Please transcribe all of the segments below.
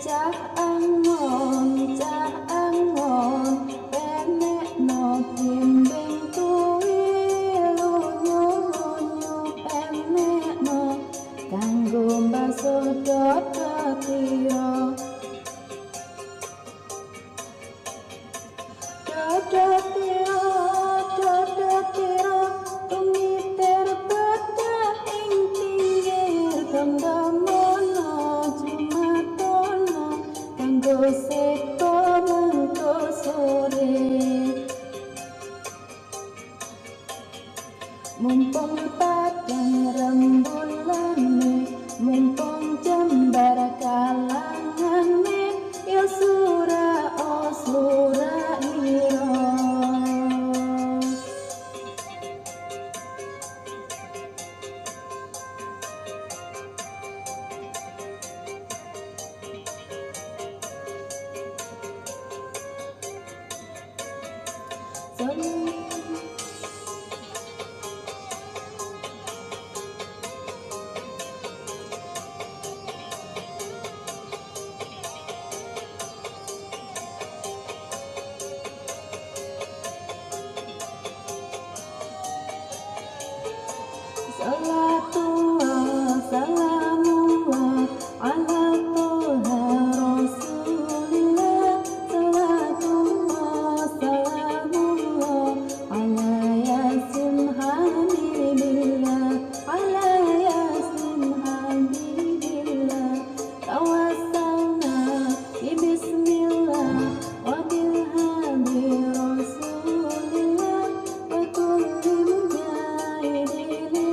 cah angon enek no bimbing kuwi lunyu-lunyu enek no kanggo mbaso dodo tiro tumitir betah ing pinggir tenggamono jumatono kanggo seko mengko sore mumpung padang rembulane mumpung jembar kalangane ya sura oh sura ira Salatullah, salamullah ala toha rasulillah. Salatullah, salamullah ala yasin habibillah. Ala yasin habibillah. Tawassalna bismillah wa bilhadi rasulillah wa kulli mujahidin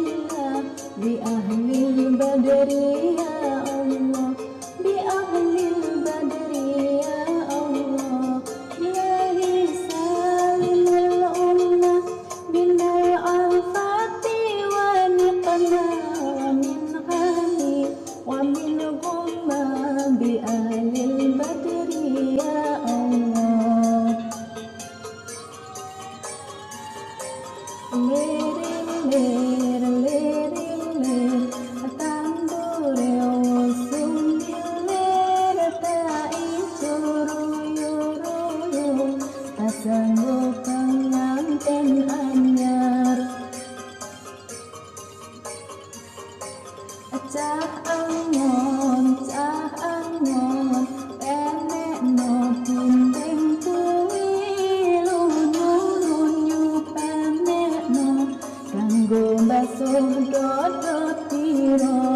bi ahlil badri ya Allah, bi ahlil badri ya Allah, ilahi salimil ummah minal alfati wa niqma wa min hali wa min gumma bi ahlil badri ya Allah. Lir lir lir tambure usum lir tai curu asanggo penganten anyar cah angon enek no bimbing kuwi lunyu-lunyu enek no kanggo mbaso dodo tiro